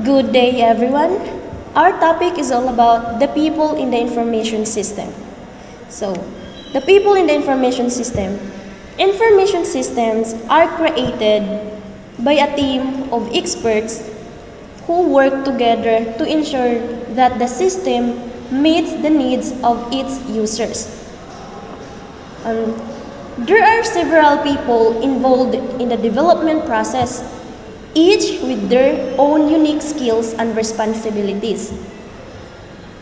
Good day, everyone. Our topic is all about the people in the information system. So, the people in the information system. Information systems are created by a team of experts who work together to ensure that the system meets the needs of its users. Um, there are several people involved in the development process, each with their own unique skills and responsibilities.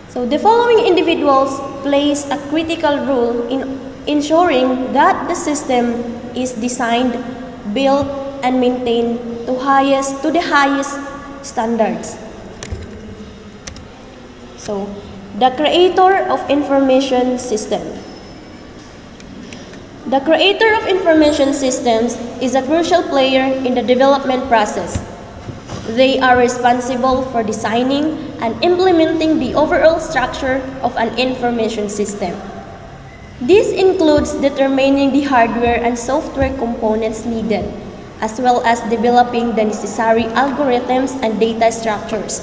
So the following individuals plays a critical role in ensuring that the system is designed, built, and maintained to the highest standards. So, the creator of information system. The creator of information systems is a crucial player in the development process. They are responsible for designing and implementing the overall structure of an information system. This includes determining the hardware and software components needed, as well as developing the necessary algorithms and data structures.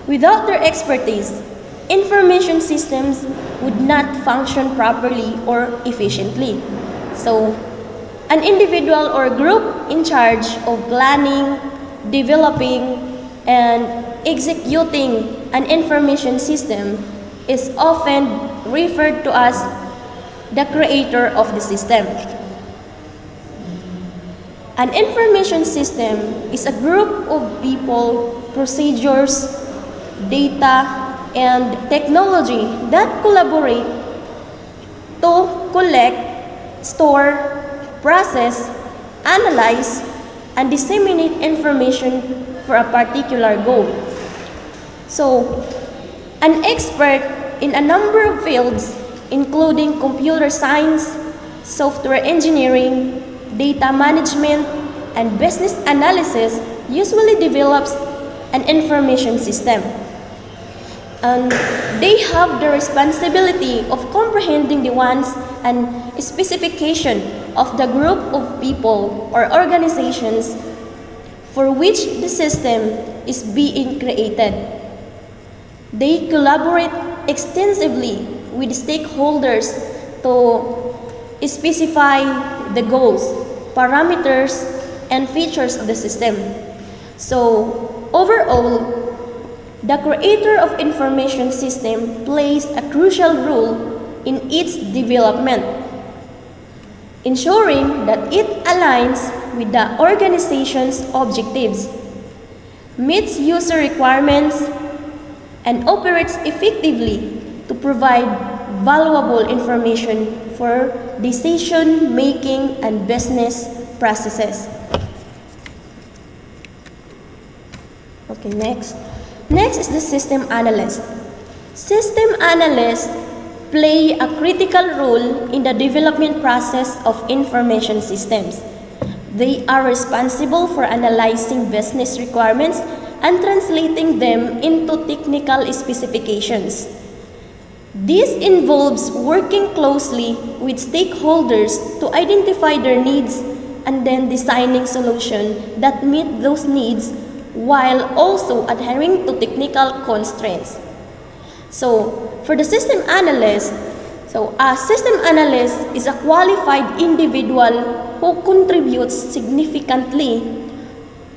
Without their expertise, information systems would not function properly or efficiently. So, an individual or group in charge of planning, developing, and executing an information system is often referred to as the creator of the system. An information system is a group of people, procedures, data, and technology that collaborate to collect, store, process, analyze, and disseminate information for a particular goal. So, an expert in a number of fields, including computer science, software engineering, data management, and business analysis, usually develops an information system. And they have the responsibility of comprehending the wants and specification of the group of people or organizations for which the system is being created. They collaborate extensively with stakeholders to specify the goals, parameters, and features of the system. So, overall, the creator of information system plays a crucial role in its development, ensuring that it aligns with the organization's objectives, meets user requirements, and operates effectively to provide valuable information for decision-making and business processes. Okay, next. Next is the system analyst. System analysts play a critical role in the development process of information systems. They are responsible for analyzing business requirements and translating them into technical specifications. This involves working closely with stakeholders to identify their needs and then designing solutions that meet those needs while also adhering to technical constraints. So, for the system analyst, a system analyst is a qualified individual who contributes significantly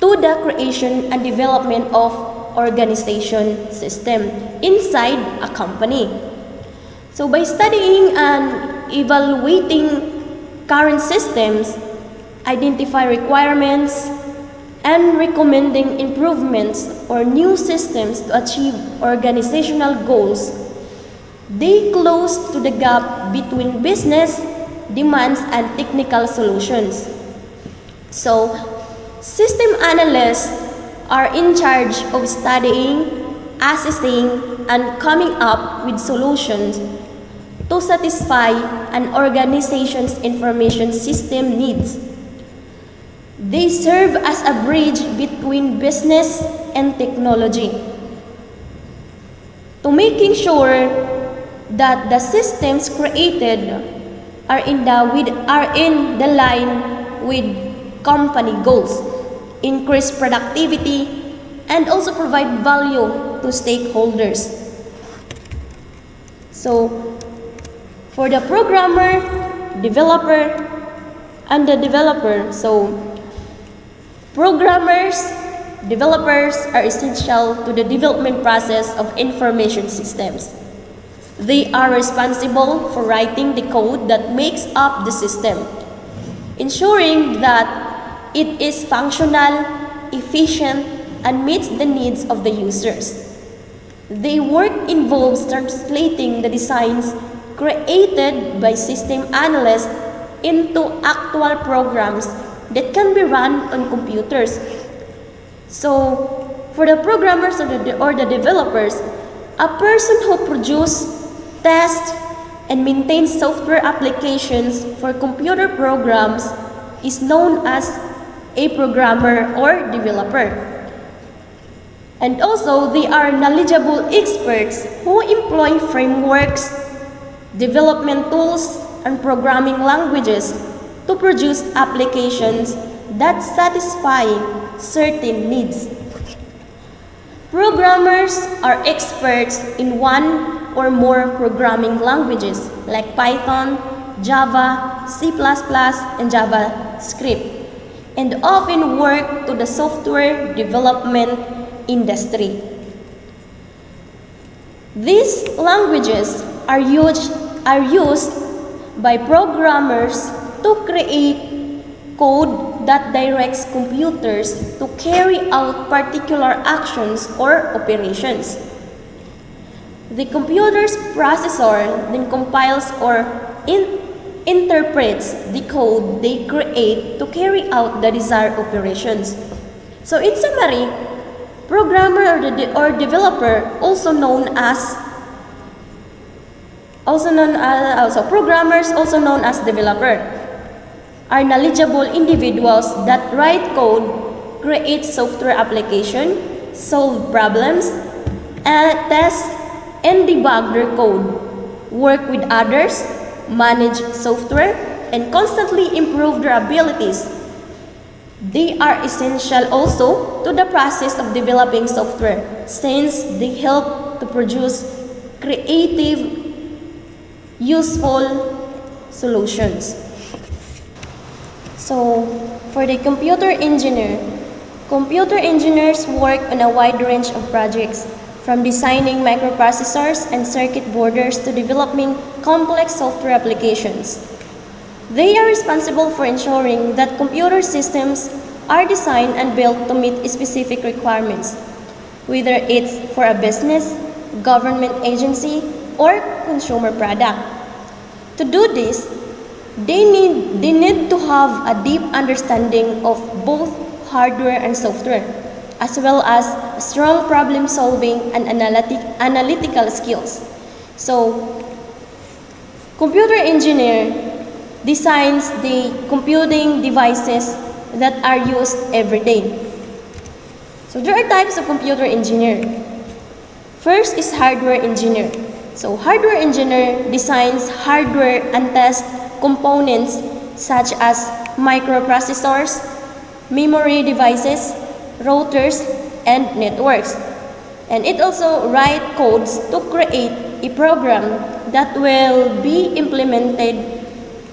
to the creation and development of organization system inside a company. So, by studying and evaluating current systems, identify requirements, and recommending improvements or new systems to achieve organizational goals, they close to the gap between business demands and technical solutions. So, system analysts are in charge of studying, assessing, and coming up with solutions to satisfy an organization's information system needs. They serve as a bridge between business and technology to making sure that the systems created are in the line with company goals, increase productivity, and also provide value to stakeholders. So, for the programmer, developer, and the developer, so programmers, developers are essential to the development process of information systems. They are responsible for writing the code that makes up the system, ensuring that it is functional, efficient, and meets the needs of the users. Their work involves translating the designs created by system analysts into actual programs that can be run on computers. So, for the programmers or the developers, a person who produces, tests, and maintains software applications for computer programs is known as a programmer or developer. And also, they are knowledgeable experts who employ frameworks, development tools, and programming languages to produce applications that satisfy certain needs. Programmers are experts in one or more programming languages like Python, Java, C++, and JavaScript, and often work to the software development industry. These languages are used by programmers to create code that directs computers to carry out particular actions or operations. The computer's processor then compiles or interprets the code they create to carry out the desired operations. So in summary, programmer or developer, programmers, also known as developer, are knowledgeable individuals that write code, create software application, solve problems, and test and debug their code, work with others, manage software, and constantly improve their abilities. They are essential also to the process of developing software since they help to produce creative, useful solutions. So, for the computer engineers work on a wide range of projects, from designing microprocessors and circuit boards to developing complex software applications. They are responsible for ensuring that computer systems are designed and built to meet specific requirements, whether it's for a business, government agency, or consumer product. To do this, they need to have a deep understanding of both hardware and software, as well as strong problem-solving and analytical skills. So, computer engineer designs the computing devices that are used every day. So there are types of computer engineer. First is hardware engineer. So hardware engineer designs hardware and tests components such as microprocessors, memory devices, routers, and networks. And it also writes codes to create a program that will be implemented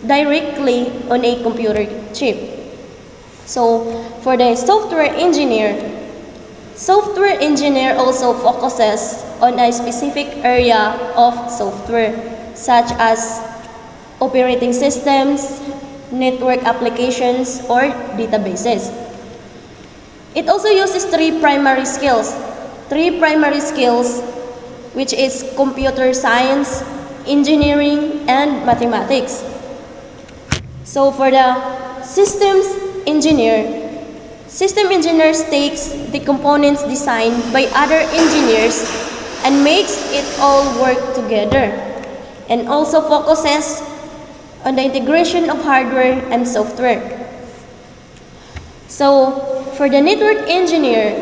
directly on a computer chip. So for the software engineer also focuses on a specific area of software, such as operating systems, network applications, or databases. It also uses three primary skills, which is computer science, engineering, and mathematics. So for the system engineers takes the components designed by other engineers and makes it all work together, and also focuses on the integration of hardware and software. So for the network engineers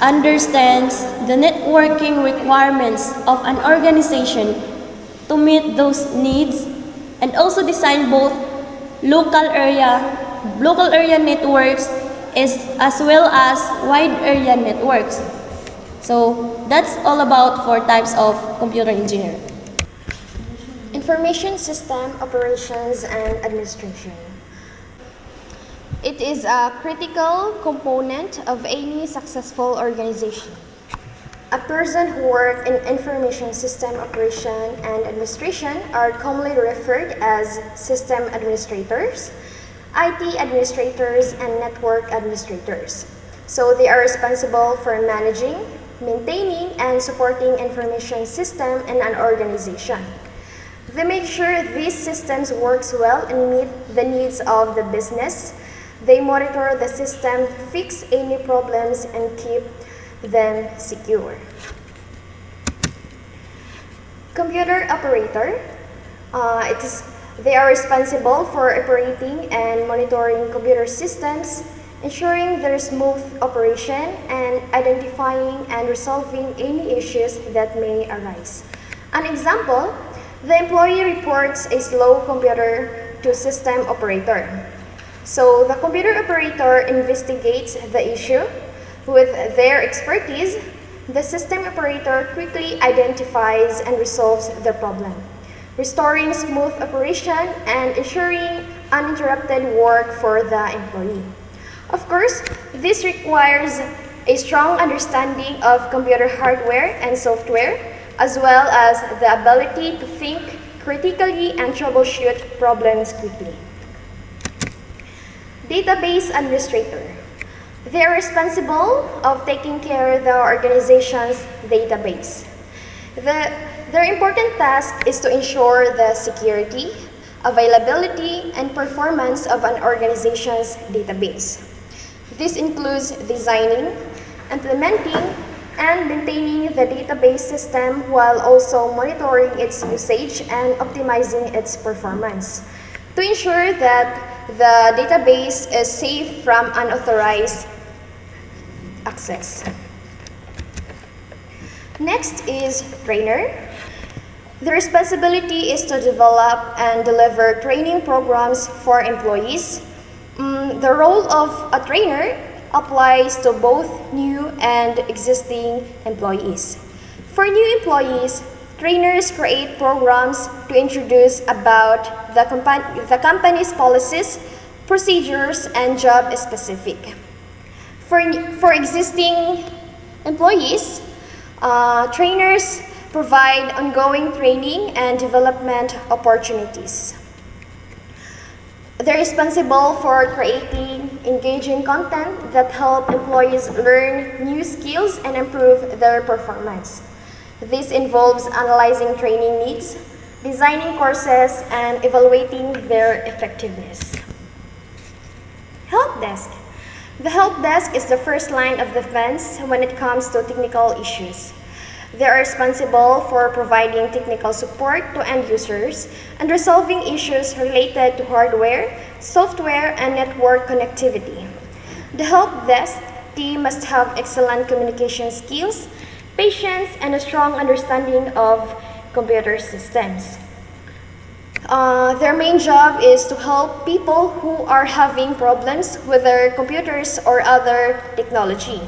understands the networking requirements of an organization to meet those needs, and also design both local area networks as well as wide area networks. So that's all about 4 types of computer engineer. Information system operations and administration. It is a critical component of any successful organization. A person who works in information system operation and administration are commonly referred as system administrators, IT administrators, and network administrators. So they are responsible for managing, maintaining, and supporting information system in an organization. They make sure these systems works well and meet the needs of the business. They monitor the system, fix any problems, and keep them secure. Computer operator. They are responsible for operating and monitoring computer systems, ensuring their smooth operation, and identifying and resolving any issues that may arise. An example, the employee reports a slow computer to system operator. So the computer operator investigates the issue. With their expertise, the system operator quickly identifies and resolves the problem, restoring smooth operation and ensuring uninterrupted work for the employee. Of course, this requires a strong understanding of computer hardware and software, as well as the ability to think critically and troubleshoot problems quickly. Database administrator. They are responsible of taking care of the organization's database. Their important task is to ensure the security, availability, and performance of an organization's database. This includes designing, implementing, and maintaining the database system while also monitoring its usage and optimizing its performance to ensure that the database is safe from unauthorized access. Next is trainer. The responsibility is to develop and deliver training programs for employees. The role of a trainer applies to both new and existing employees. For new employees, trainers create programs to introduce about the company's policies, procedures, and job specific. For existing employees, trainers provide ongoing training and development opportunities. They're responsible for creating engaging content that help employees learn new skills and improve their performance. This involves analyzing training needs, designing courses, and evaluating their effectiveness. Help desk. The help desk is the first line of defense when it comes to technical issues. They are responsible for providing technical support to end users and resolving issues related to hardware, software, and network connectivity. The help desk team must have excellent communication skills, patience, and a strong understanding of computer systems. Their main job is to help people who are having problems with their computers or other technology.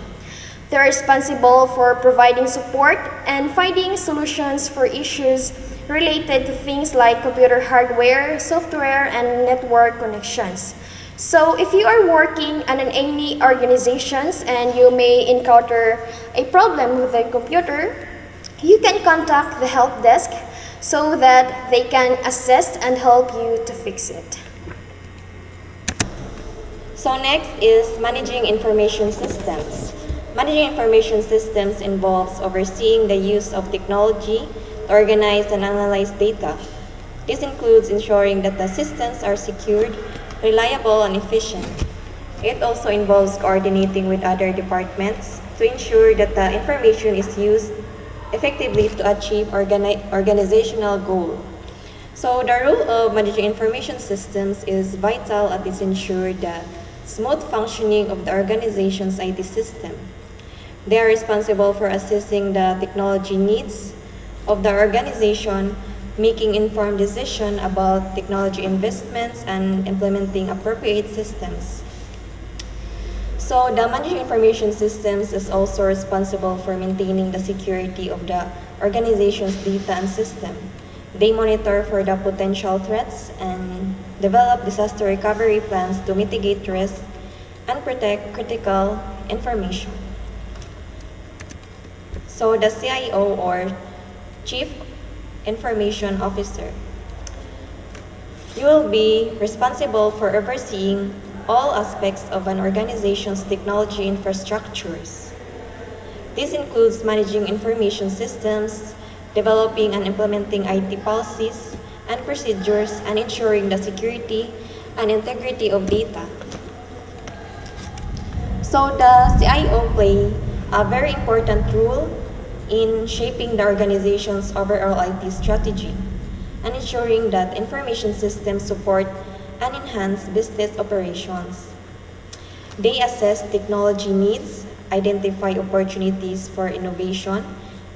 They're responsible for providing support and finding solutions for issues related to things like computer hardware, software, and network connections. So if you are working in any organizations and you may encounter a problem with a computer, you can contact the help desk so that they can assist and help you to fix it. So next is managing information systems. Managing information systems involves overseeing the use of technology to organize and analyze data. This includes ensuring that the systems are secured, reliable, and efficient. It also involves coordinating with other departments to ensure that the information is used effectively to achieve organizational goals. So the role of managing information systems is vital as it ensures the smooth functioning of the organization's IT system. They are responsible for assessing the technology needs of the organization, making informed decisions about technology investments, and implementing appropriate systems. So the managing information systems is also responsible for maintaining the security of the organization's data and system. They monitor for the potential threats and develop disaster recovery plans to mitigate risks and protect critical information. So the CIO, or Chief Information Officer, you will be responsible for overseeing all aspects of an organization's technology infrastructures. This includes managing information systems, developing and implementing IT policies and procedures, and ensuring the security and integrity of data. So the CIO play a very important role in shaping the organization's overall IT strategy and ensuring that information systems support and enhance business operations. They assess technology needs, identify opportunities for innovation,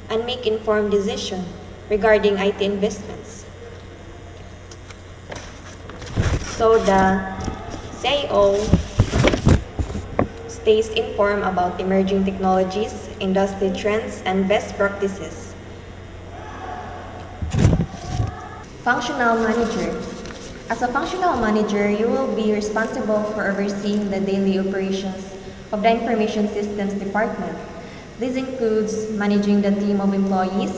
and make informed decisions regarding IT investments. So the CIO stays informed about emerging technologies, industry trends, and best practices. Functional Manager. As a functional manager, you will be responsible for overseeing the daily operations of the Information Systems Department. This includes managing the team of employees,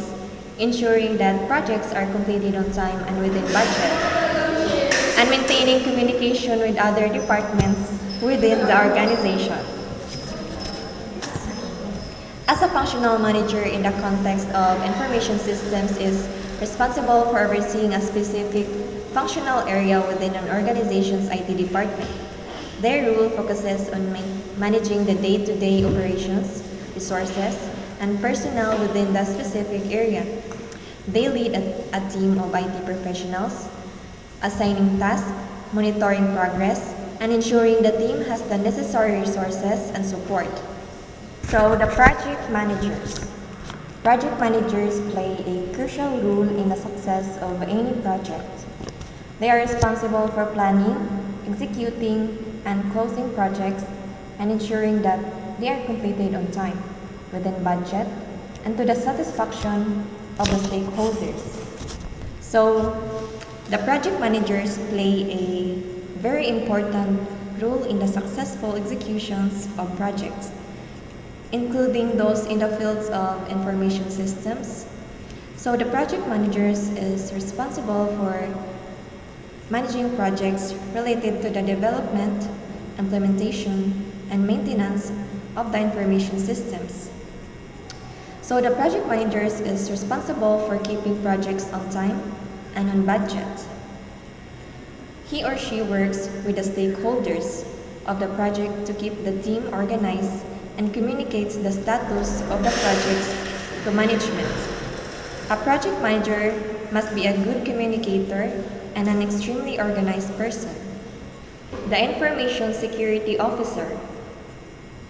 ensuring that projects are completed on time and within budget, and maintaining communication with other departments within the organization. As a functional manager in the context of information systems is responsible for overseeing a specific functional area within an organization's IT department. Their role focuses on managing the day-to-day operations, resources, and personnel within the specific area. They lead a team of IT professionals, assigning tasks, monitoring progress, and ensuring the team has the necessary resources and support. So the project managers. Project managers play a crucial role in the success of any project. They are responsible for planning, executing, and closing projects and ensuring that they are completed on time, within budget, and to the satisfaction of the stakeholders. So, the project managers play a very important role in the successful executions of projects, including those in the fields of information systems. So, the project managers is responsible for managing projects related to the development, implementation, and maintenance of the information systems. So the project managers is responsible for keeping projects on time and on budget. He or she works with the stakeholders of the project to keep the team organized and communicates the status of the projects to management. A project manager must be a good communicator and an extremely organized person. The Information Security Officer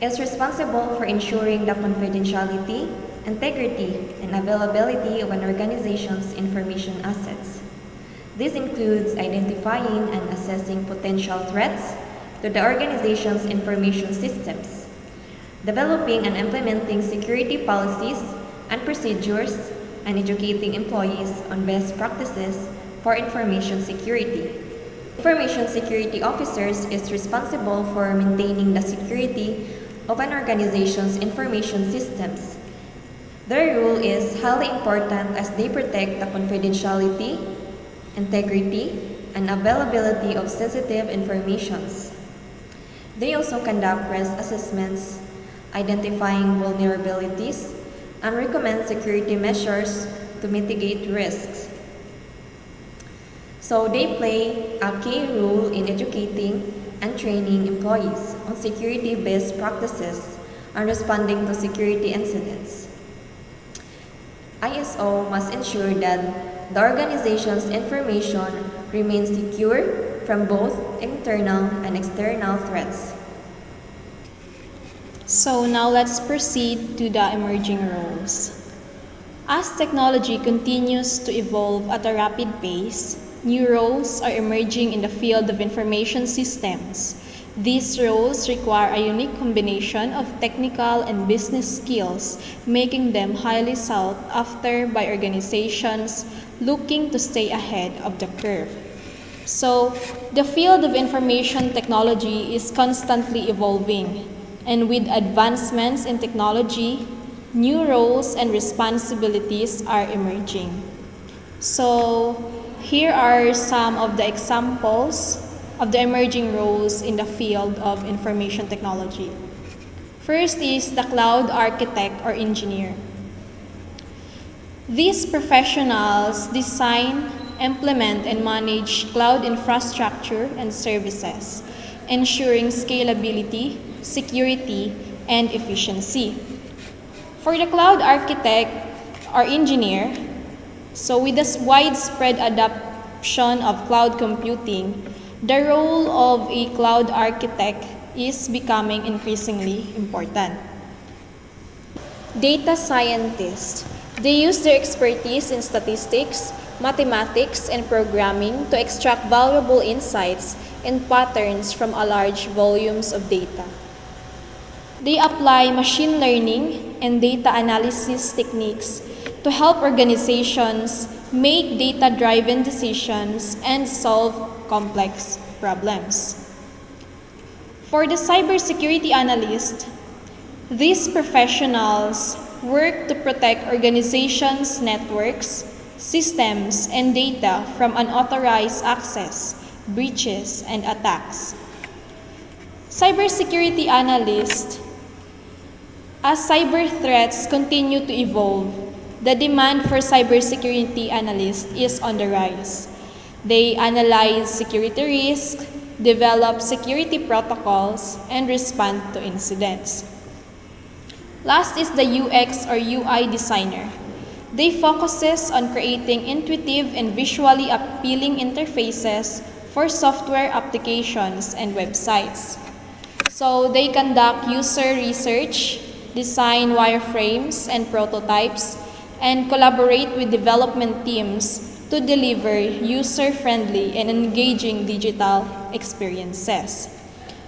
is responsible for ensuring the confidentiality, integrity, and availability of an organization's information assets. This includes identifying and assessing potential threats to the organization's information systems, developing and implementing security policies and procedures, and educating employees on best practices for information security. Information security officers is responsible for maintaining the security of an organization's information systems. Their role is highly important as they protect the confidentiality, integrity, and availability of sensitive informations. They also conduct risk assessments, identifying vulnerabilities, and recommend security measures to mitigate risks. So they play a key role in educating and training employees on security best practices and responding to security incidents. ISO must ensure that the organization's information remains secure from both internal and external threats. So now let's proceed to the emerging roles. As technology continues to evolve at a rapid pace, new roles are emerging in the field of information systems. These roles require a unique combination of technical and business skills, making them highly sought after by organizations looking to stay ahead of the curve. So, the field of information technology is constantly evolving, and with advancements in technology, new roles and responsibilities are emerging. So, here are some of the examples of the emerging roles in the field of information technology. First is the cloud architect or engineer. These professionals design, implement, and manage cloud infrastructure and services, ensuring scalability, security, and efficiency. For the cloud architect or engineer, so with this widespread adoption of cloud computing, the role of a cloud architect is becoming increasingly important. Data scientists. They use their expertise in statistics, mathematics, and programming to extract valuable insights and patterns from a large volumes of data. They apply machine learning and data analysis techniques to help organizations make data-driven decisions and solve complex problems. For the cybersecurity analyst, these professionals work to protect organizations' networks, systems, and data from unauthorized access, breaches, and attacks. Cybersecurity analysts. As cyber threats continue to evolve, the demand for cybersecurity analysts is on the rise. They analyze security risks, develop security protocols, and respond to incidents. Last is the UX or UI designer. They focuses on creating intuitive and visually appealing interfaces for software applications and websites. So they conduct user research, design wireframes and prototypes, and collaborate with development teams to deliver user-friendly and engaging digital experiences.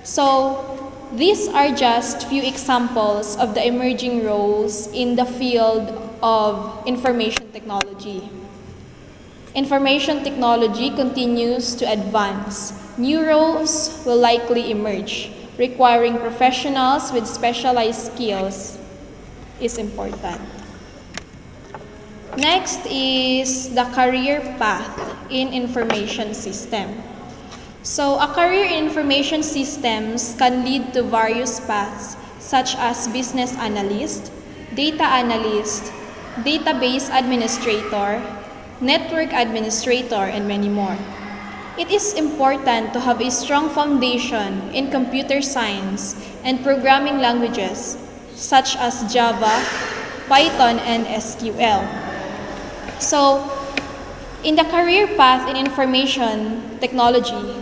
So, these are just few examples of the emerging roles in the field of information technology. Information technology continues to advance. New roles will likely emerge, requiring professionals with specialized skills is important. Next is the career path in information system. So, a career in information systems can lead to various paths such as business analyst, data analyst, database administrator, network administrator, and many more. It is important to have a strong foundation in computer science and programming languages such as Java, Python, and SQL. So, in the career path in information technology,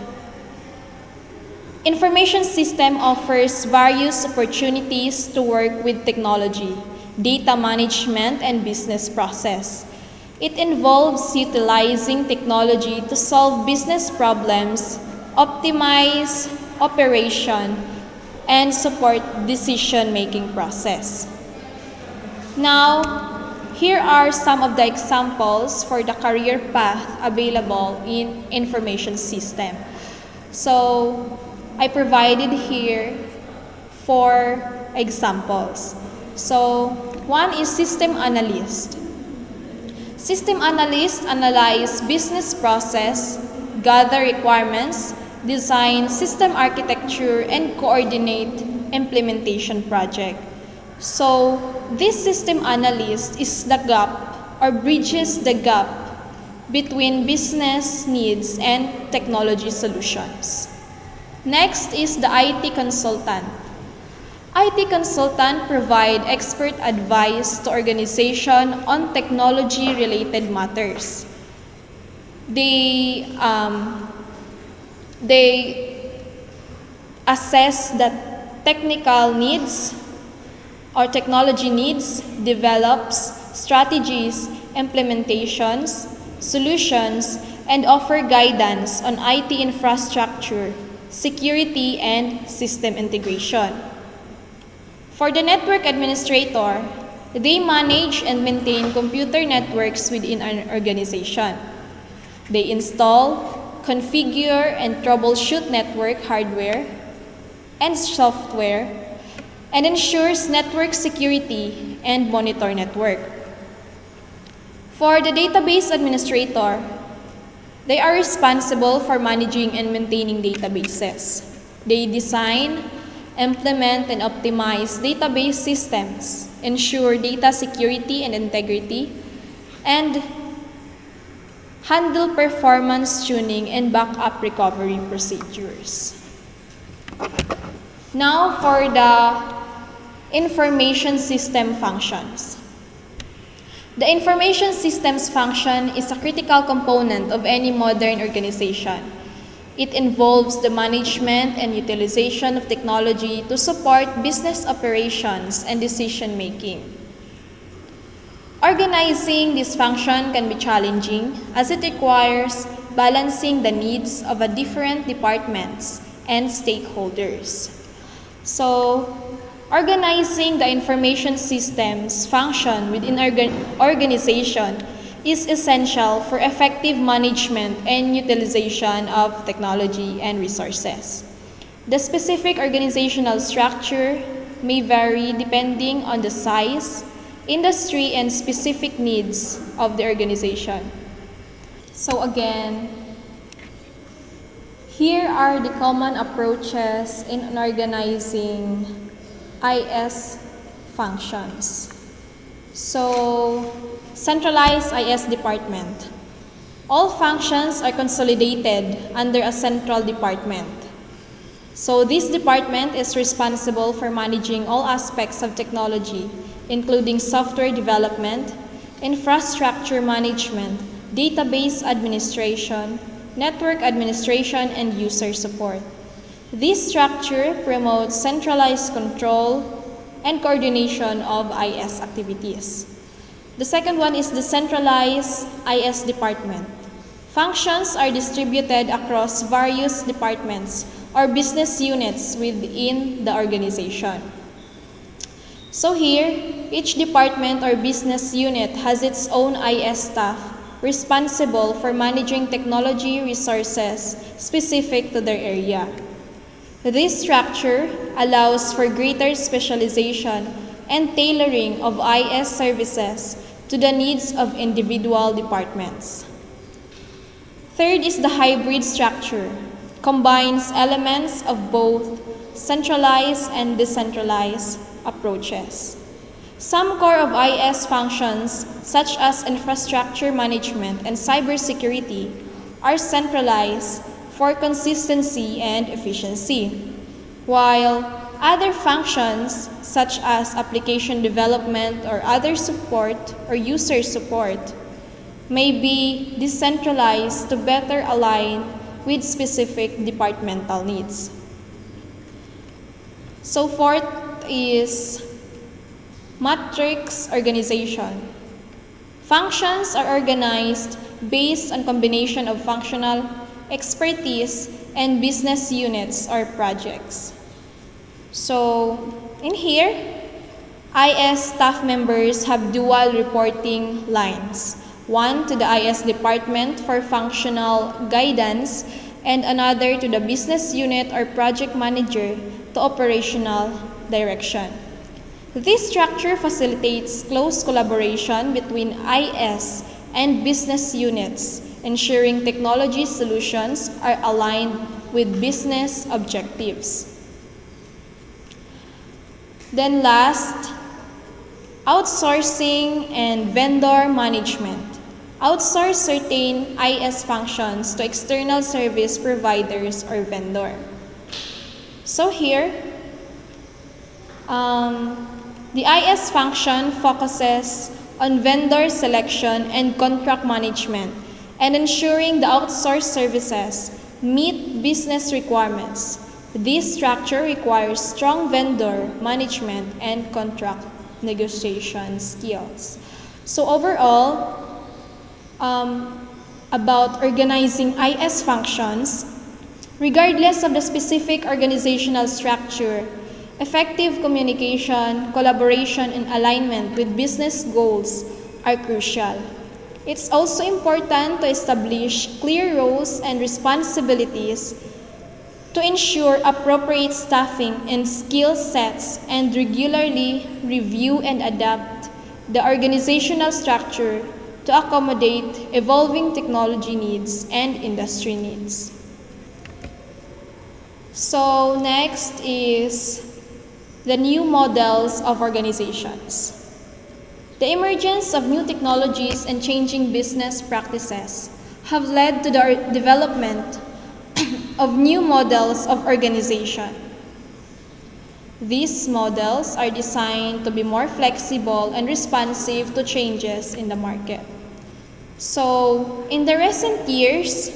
information system offers various opportunities to work with technology, data management, and business process. It involves utilizing technology to solve business problems, optimize operation, and support decision-making process. Now, here are some of the examples for the career path available in information system. So, I provided here 4 examples. So, one is system analyst. System analysts analyze business process, gather requirements, design system architecture, and coordinate implementation project. So, this system analyst is the gap or bridges the gap between business needs and technology solutions. Next is the IT consultant. IT consultant provide expert advice to organization on technology-related matters. They assess the technical needs or technology needs, develops strategies, implementations, solutions, and offer guidance on IT infrastructure, security, and system integration. For the network administrator, they manage and maintain computer networks within an organization. They install, configure, and troubleshoot network hardware and software, and ensures network security and monitor network. For the database administrator, they are responsible for managing and maintaining databases. They design, implement, and optimize database systems, ensure data security and integrity, and handle performance tuning and backup recovery procedures. Now for the information system functions. The information systems function is a critical component of any modern organization. It involves the management and utilization of technology to support business operations and decision making. Organizing this function can be challenging as it requires balancing the needs of different departments and stakeholders. So, organizing the information systems function within organization is essential for effective management and utilization of technology and resources. The specific organizational structure may vary depending on the size, industry, and specific needs of the organization. So again, here are the common approaches in organizing IS functions. So, centralized IS department. All functions are consolidated under a central department. So, this department is responsible for managing all aspects of technology, including software development, infrastructure management, database administration, network administration, and user support. This structure promotes centralized control and coordination of IS activities. The second one is the centralized IS department. Functions are distributed across various departments or business units within the organization. So here, each department or business unit has its own IS staff responsible for managing technology resources specific to their area. This structure allows for greater specialization and tailoring of IS services to the needs of individual departments. Third is the hybrid structure, combines elements of both centralized and decentralized approaches. Some core of IS functions, such as infrastructure management and cybersecurity, are centralized for consistency and efficiency, while other functions, such as application development or other support or user support, may be decentralized to better align with specific departmental needs. So fourth is matrix organization. Functions are organized based on combination of functional expertise and business units or projects. So in here, IS staff members have dual reporting lines. One to the IS department for functional guidance and another to the business unit or project manager to operational direction. This structure facilitates close collaboration between IS and business units, ensuring technology solutions are aligned with business objectives. Then last, outsourcing and vendor management. Outsource certain IS functions to external service providers or vendor. So here, the IS function focuses on vendor selection and contract management and ensuring the outsourced services meet business requirements. This structure requires strong vendor management and contract negotiation skills. So overall, about organizing IS functions, Regardless of the specific organizational structure, effective communication, collaboration, and alignment with business goals are crucial. It's also important to establish clear roles and responsibilities to ensure appropriate staffing and skill sets and regularly review and adapt the organizational structure to accommodate evolving technology needs and industry needs. So next is the new models of organizations. The emergence of new technologies and changing business practices have led to the development of new models of organization. These models are designed to be more flexible and responsive to changes in the market. So, in the recent years,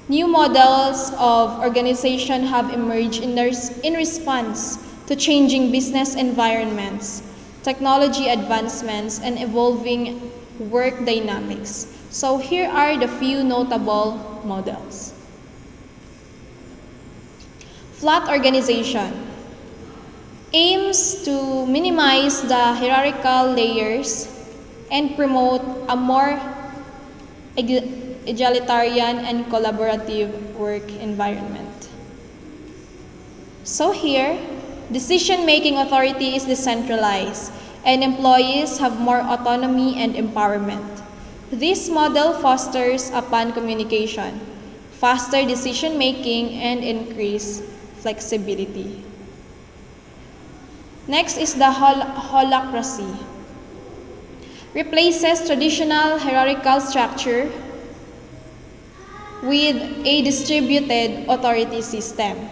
new models of organization have emerged in response to changing business environments, technology advancements, and evolving work dynamics. So, here are the few notable models. Flat organization aims to minimize the hierarchical layers and promote a more egalitarian and collaborative work environment. So here, decision-making authority is decentralized and employees have more autonomy and empowerment. This model fosters open communication, faster decision-making, and increased flexibility. Next is the holacracy. Replaces traditional hierarchical structure with a distributed authority system.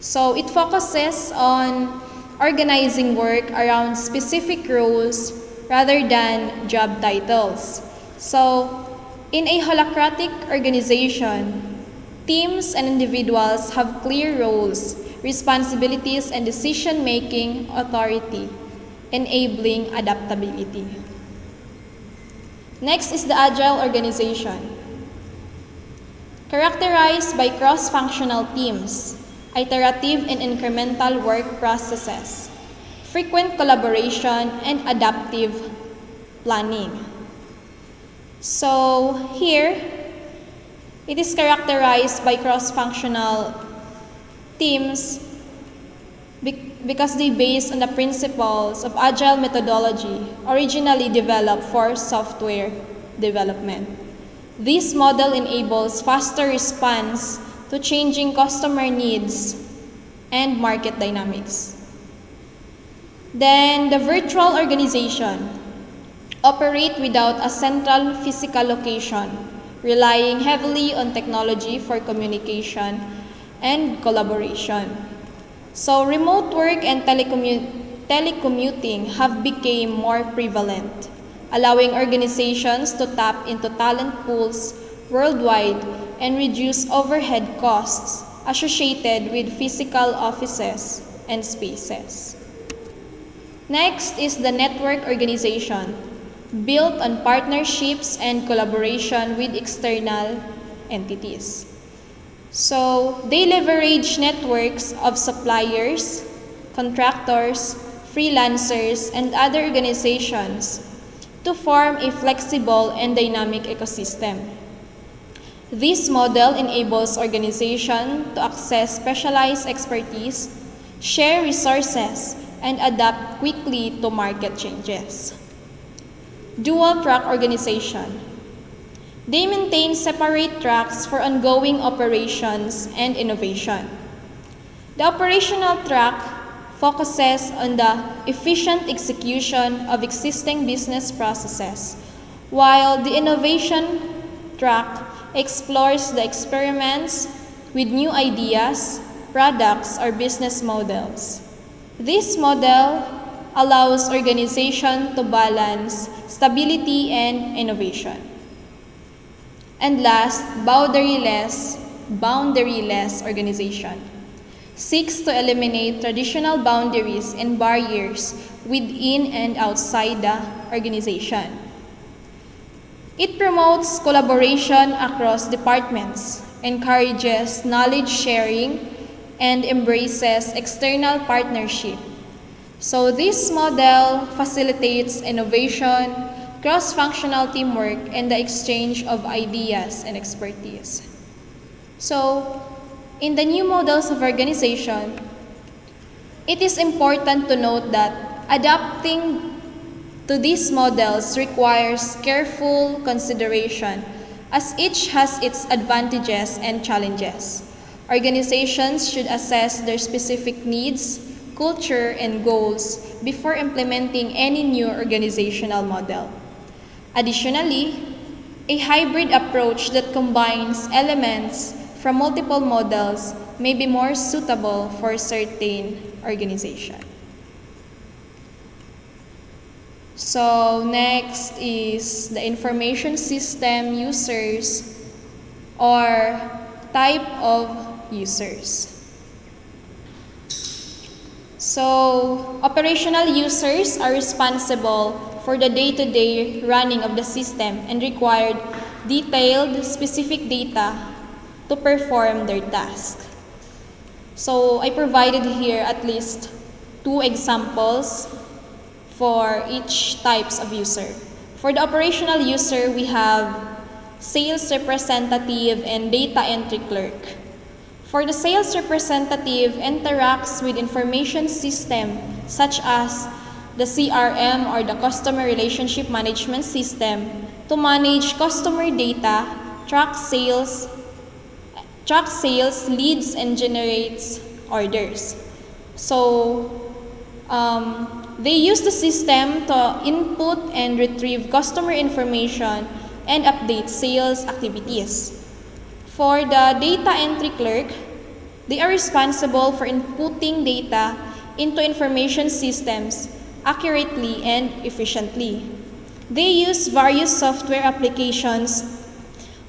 So it focuses on organizing work around specific roles rather than job titles. So in a holacratic organization, teams and individuals have clear roles, responsibilities, and decision-making authority, enabling adaptability. Next is the agile organization. Characterized by cross-functional teams, iterative and incremental work processes, frequent collaboration, and adaptive planning. So here, it is characterized by cross-functional teams because they base on the principles of agile methodology originally developed for software development. This model enables faster response to changing customer needs and market dynamics. Then the virtual organization operate without a central physical location, relying heavily on technology for communication and collaboration. So remote work and telecommuting have become more prevalent, allowing organizations to tap into talent pools worldwide and reduce overhead costs associated with physical offices and spaces. Next is the network organization, built on partnerships and collaboration with external entities. So they leverage networks of suppliers, contractors, freelancers, and other organizations to form a flexible and dynamic ecosystem. This model enables organizations to access specialized expertise, share resources, and adapt quickly to market changes. Dual track organization. They maintain separate tracks for ongoing operations and innovation. The operational track focuses on the efficient execution of existing business processes, while the innovation track explores the experiments with new ideas, products, or business models. This model allows organizations to balance stability and innovation. And last, boundaryless organization seeks to eliminate traditional boundaries and barriers within and outside the organization. It promotes collaboration across departments, encourages knowledge sharing, and embraces external partnership. So this model facilitates innovation, cross-functional teamwork, and the exchange of ideas and expertise. So, in the new models of organization, it is important to note that adapting to these models requires careful consideration as each has its advantages and challenges. Organizations should assess their specific needs, culture, and goals before implementing any new organizational model. Additionally, a hybrid approach that combines elements from multiple models may be more suitable for certain organizations. So next is the information system users or type of users. So operational users are responsible for the day-to-day running of the system and required detailed specific data to perform their task. So I provided here at least 2 examples for each types of user. For the operational user, we have sales representative and data entry clerk. For the sales representative interacts with information system such as the CRM or the customer relationship management system to manage customer data, track sales, leads, and generates orders. So they use the system to input and retrieve customer information and update sales activities. For the data entry clerk, they are responsible for inputting data into information systems accurately and efficiently. They use various software applications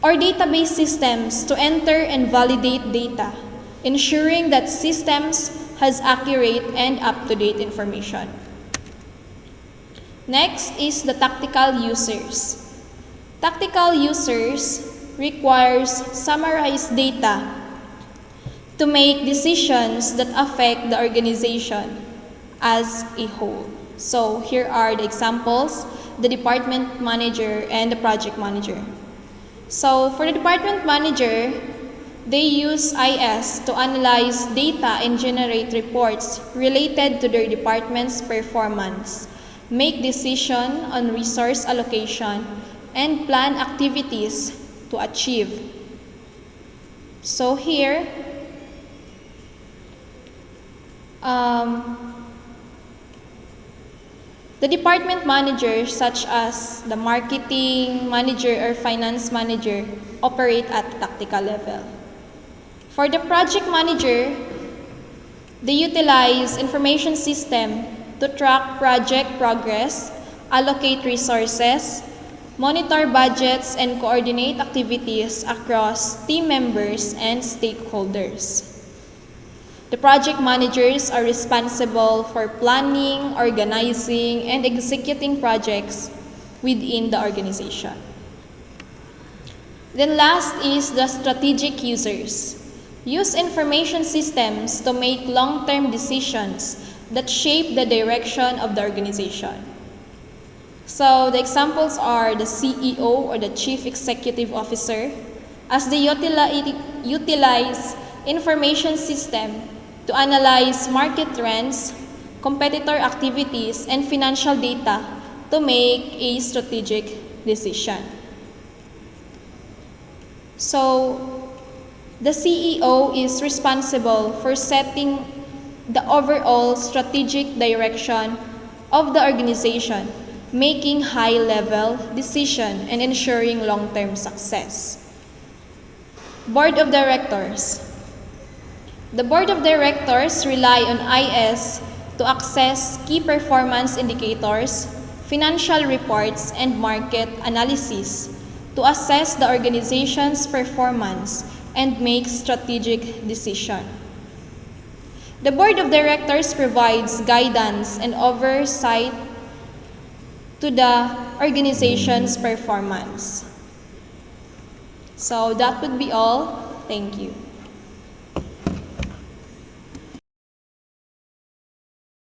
or database systems to enter and validate data, ensuring that systems has accurate and up-to-date information. Next is the tactical users. Tactical users requires summarized data to make decisions that affect the organization as a whole. So here are the examples, the department manager and the project manager. So for the department manager, they use IS to analyze data and generate reports related to their department's performance, make decisions on resource allocation, and plan activities to achieve. So here, the department managers such as the marketing manager or finance manager operate at tactical level. For the project manager, they utilize information system to track project progress, allocate resources, monitor budgets, and coordinate activities across team members and stakeholders. The project managers are responsible for planning, organizing, and executing projects within the organization. Then last is the strategic users. Use information systems to make long-term decisions that shape the direction of the organization. So the examples are the CEO or the Chief Executive Officer, as they utilize information system to analyze market trends, competitor activities, and financial data to make a strategic decision. So the CEO is responsible for setting the overall strategic direction of the organization, making high-level decisions and ensuring long-term success. Board of Directors. The Board of Directors rely on IS to access key performance indicators, financial reports, and market analysis to assess the organization's performance and make strategic decisions. The Board of Directors provides guidance and oversight to the organization's performance. So that would be all. Thank you.